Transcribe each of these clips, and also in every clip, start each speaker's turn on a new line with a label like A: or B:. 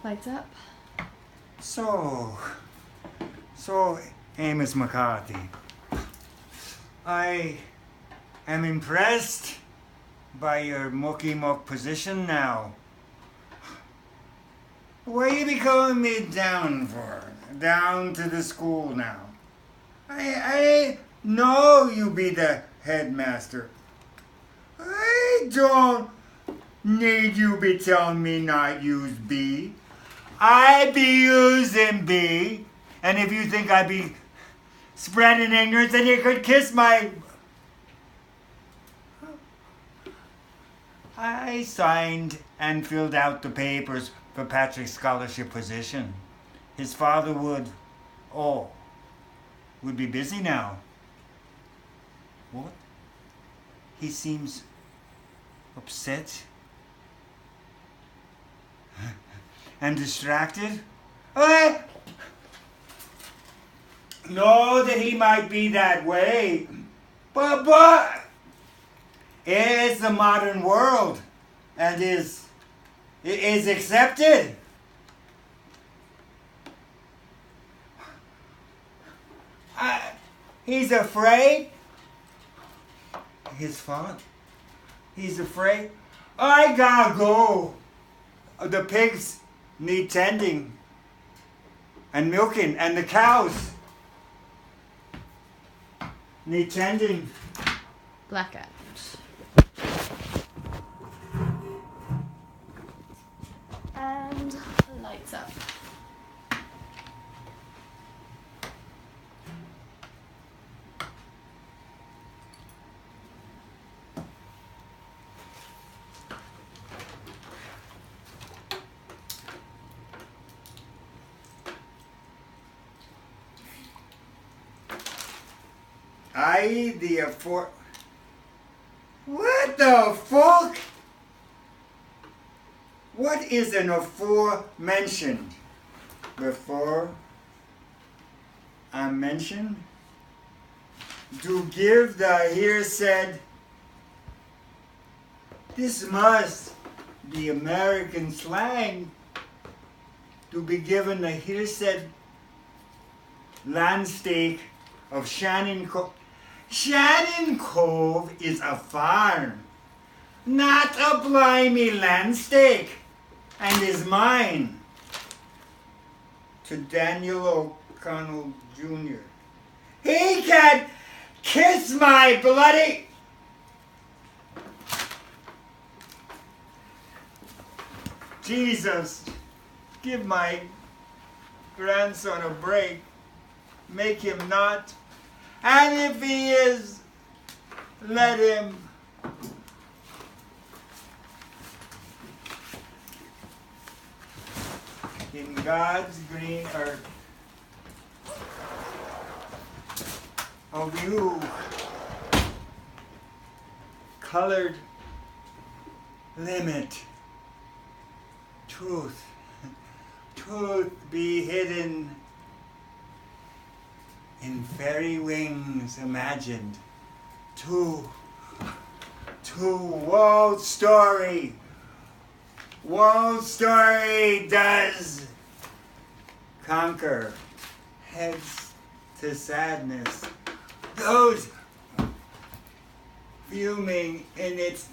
A: Lights up.
B: So, Amos McCarthy, I am impressed by your mucky-muck position now. What are you be calling me down for? Down to the school now? I know you be the headmaster. I don't need you be telling me not use B. I be using B. And if you think I be spreading ignorance, then you could kiss my... I signed and filled out the papers for Patrick's scholarship position. His father would be busy now. What? He seems upset and distracted. I know that he might be that way, but it's the modern world and is accepted. He's afraid. His father. He's afraid. I gotta go. The pigs need tending and milking, and the cows need tending.
A: Blackout. And lights up.
B: What the fuck? What is an aforementioned? Before I'm mentioned? To give the here said. This must be American slang. To be given the here said land stake of Shannon Cove. Shannon Cove is a farm, not a blimey land stake, and is mine. To Daniel O'Connell Jr. He can kiss my bloody... Jesus, give my grandson a break. Make him not... And if he is, let him. In God's green earth. Of you, colored limit, truth be hidden in fairy wings imagined. Two world story does conquer heads to sadness. Those fuming in its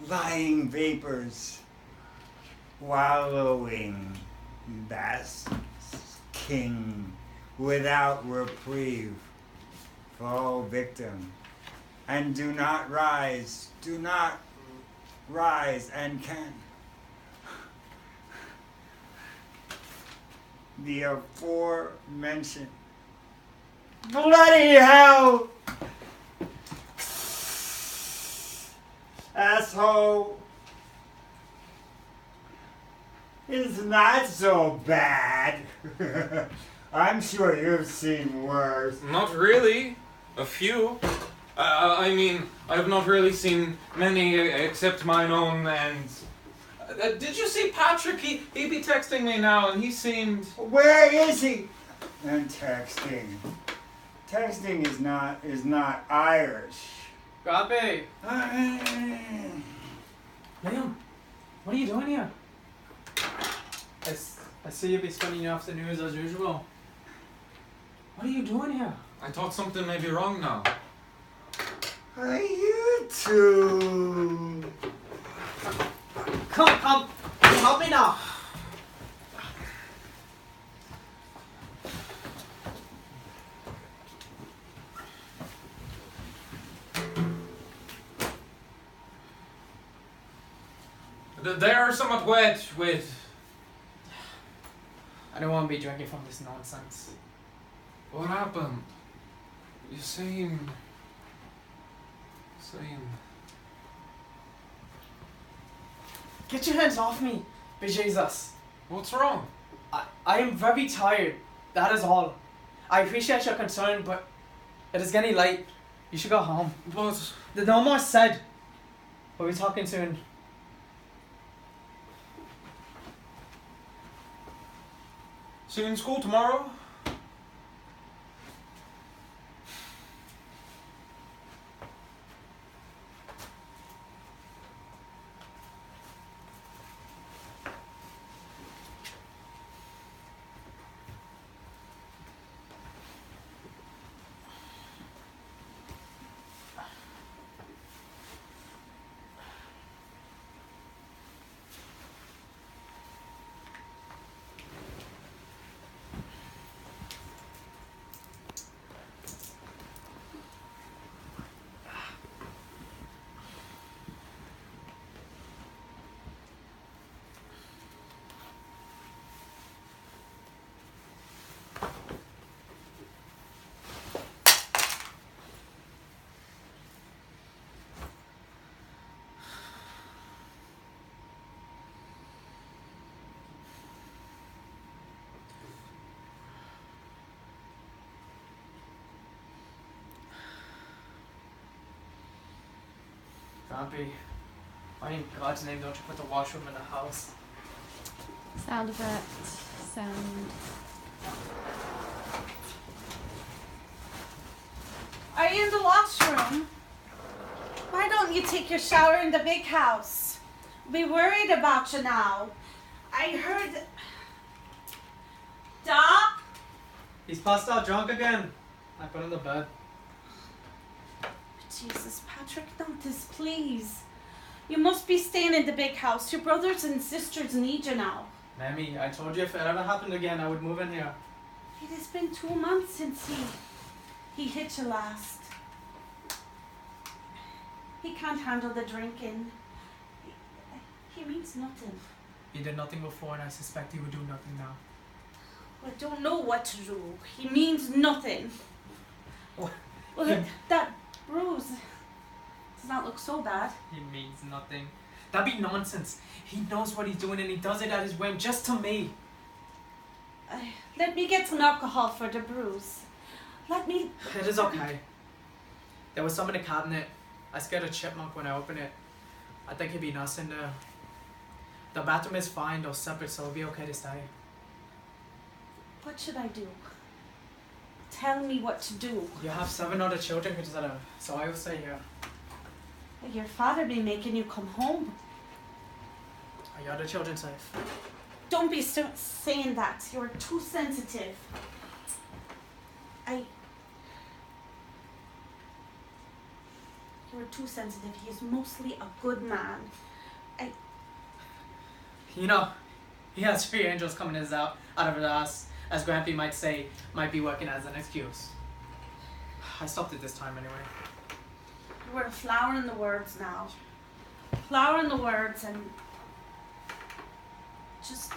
B: lying vapors, wallowing, basking without reprieve, fall victim, and do not rise, and can. The aforementioned. Bloody hell! Asshole is not so bad. I'm sure you've seen worse.
C: Not really. A few. I mean, I've not really seen many except mine own, and... did you see Patrick? He be texting me now, and he seemed...
B: Where is he? And texting. Texting is not Irish.
C: Gabe!
D: Liam, what are you doing here?
C: I
D: I see you be spending your afternoons as usual. What are you doing here?
C: I thought something may be wrong now.
B: Are you two?
D: Come. Help me now.
C: They are somewhat wet with.
D: I don't want to be drinking from this nonsense.
C: What happened? You seem.
D: Get your hands off me, bejesus.
C: What's wrong?
D: I am very tired. That is all. I appreciate your concern, but it is getting late. You should go home.
C: But.
D: No more said. We'll be talking soon.
C: See you in school tomorrow?
D: Grampy, why in God's name don't you put the washroom in the house?
A: Sound effect. Sound.
E: Are you in the washroom? Why don't you take your shower in the big house? Be worried about you now. I heard. Doc?
D: He's passed out drunk again. I put him to bed.
E: Jesus, Patrick, not this, please. You must be staying in the big house. Your brothers and sisters need you now.
D: Mammy, I told you if it ever happened again, I would move in here.
E: It has been 2 months since he hit you last. He can't handle the drinking. He means nothing.
D: He did nothing before, and I suspect he would do nothing now.
E: I don't know what to do. He means nothing.
D: What?
E: Well, that bruise does not look so bad.
D: He means nothing. That'd be nonsense. He knows what he's doing, and he does it at his whim, just to me.
E: Let me get some alcohol for the bruise. Let me...
D: It is okay. There was some in the cabinet. I scared a chipmunk when I opened it. I think he'd be nice in there. The bathroom is fine, though separate, so it'll be okay to stay.
E: What should I do? Tell me what to do.
D: You have 7 other children to consider, so I will stay here.
E: Your father be making you come home.
D: Are your other children safe?
E: Don't be saying that. You're too sensitive. You're too sensitive. He is mostly a good man.
D: You know, he has 3 angels coming out of his ass, as Grampy might say, might be working as an excuse. I stopped it this time anyway.
E: We're flowering the words now. Flowering the words and just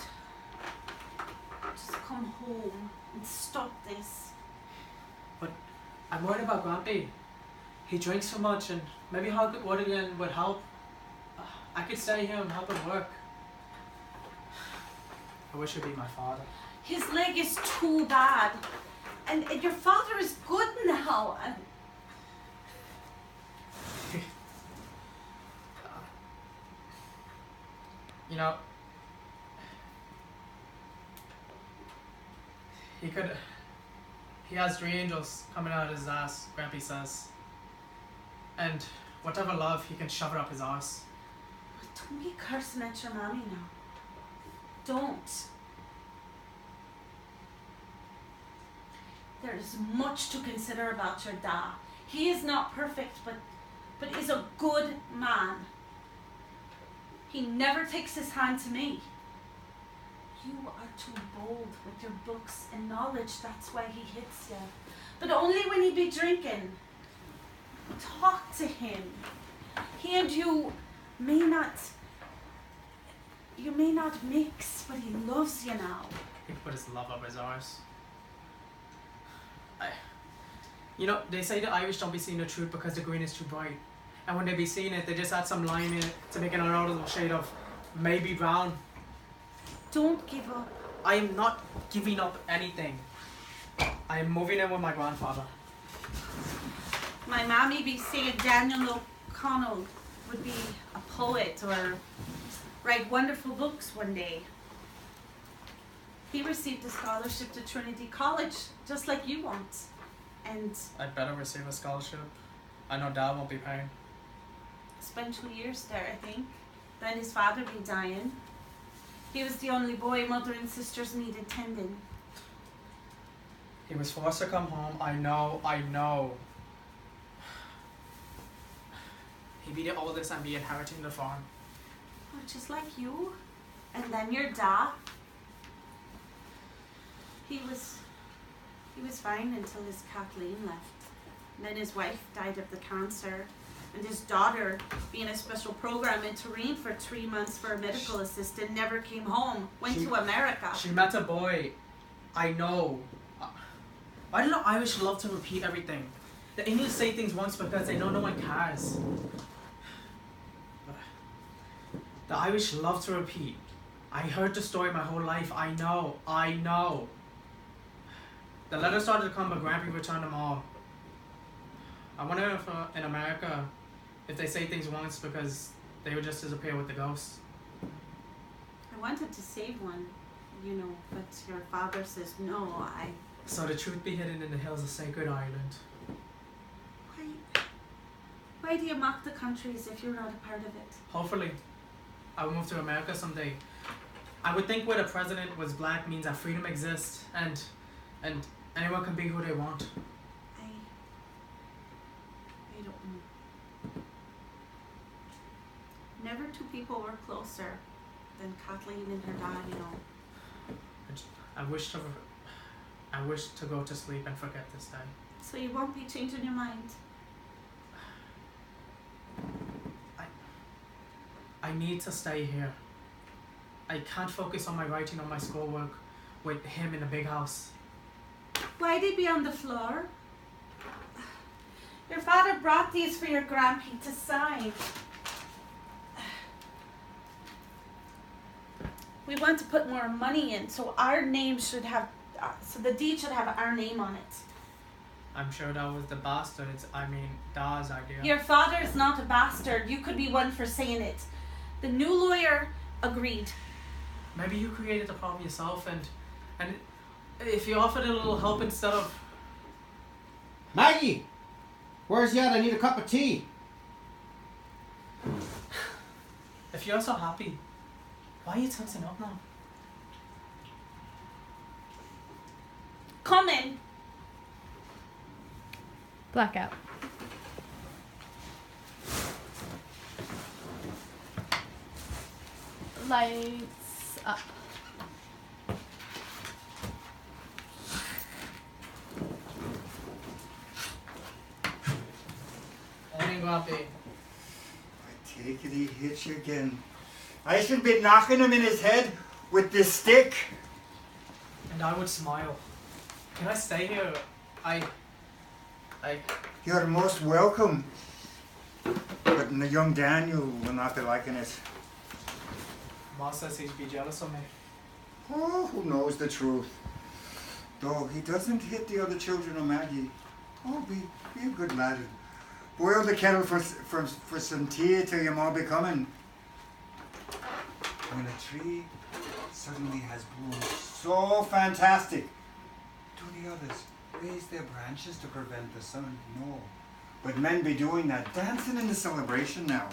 E: come home and stop this.
D: But I'm worried about Grampy. He drinks so much, and maybe hot water again would help. I could stay here and help him work. I wish he'd be my father.
E: His leg is too bad. And your father is good now. And
D: you know, he has 3 angels coming out of his ass, Grampy says. And whatever love, he can shove it up his arse.
E: don't be cursing at your mommy now. Don't. There is much to consider about your da. He is not perfect, but is a good man. He never takes his hand to me. You are too bold with your books and knowledge, that's why he hits you. But only when he be drinking. Talk to him. He and you may not mix, but he loves you now.
D: He put his love up his arse. You know, they say the Irish don't be seeing the truth because the green is too bright. And when they be seeing it, they just add some lime in it to make it another shade of maybe brown.
E: Don't give up.
D: I am not giving up anything. I am moving in with my grandfather.
E: My mommy be saying Daniel O'Connell would be a poet or write wonderful books one day. He received a scholarship to Trinity College, just like you want. And
D: I'd better receive a scholarship. I know Dad won't be paying.
E: spent 2 years there, I think. Then his father be dying. He was the only boy mother and sisters needed tending.
D: He was forced to come home. I know. He'd be the oldest and be inheriting the farm.
E: Oh, just like you. And then your dad. He was fine until his Kathleen left. And then his wife died of the cancer. And his daughter, being a special program in Turin for 3 months for a medical assistant, never came home. Went to America.
D: She met a boy. I know. Why do the Irish love to repeat everything? The English say things once because they know no one cares. The Irish love to repeat. I heard the story my whole life. I know. The letters started to come, but Grampy returned them all. I wonder if in America, if they say things once because they would just disappear with the ghosts.
E: I wanted to save one, but your father says no.
D: So the truth be hidden in the hills of Sacred Island.
E: Why do you mock the countries if you're not a part of it?
D: Hopefully, I will move to America someday. I would think where the president was black means that freedom exists and anyone can be who they want.
E: I don't know. Never two people were closer than Kathleen and her dad,
D: I wish to go to sleep and forget this day.
E: So you won't be changing your mind.
D: I need to stay here. I can't focus on my writing or my schoolwork with him in the big house.
E: Why'd he be on the floor? Your father brought these for your grampy to sign. We want to put more money in, so our name should have, so the deed should have our name on it.
D: I'm sure that was Da's idea.
E: Your father is not a bastard. You could be one for saying it. The new lawyer agreed.
D: Maybe you created the problem yourself and if you offered a little help instead of...
F: Maggie! Where's Yad? I need a cup of tea.
D: If you're so happy, why are you tensing up now?
E: Come in.
A: Blackout. Lights up.
D: Morning, Grumpy.
B: I take it he hits you again. I should be knocking him in his head with this stick.
D: And I would smile. Can I stay here?
B: You're most welcome. But the young Daniel will not be liking it.
D: Ma says he'd be jealous of me.
B: Oh, who knows the truth? Though he doesn't hit the other children or Maggie. Oh, be a good lad. Boil the kettle for some tea till your ma be coming. When a tree suddenly has bloomed so fantastic, do the others raise their branches to prevent the sun? No. But men be doing that, dancing in the celebration now.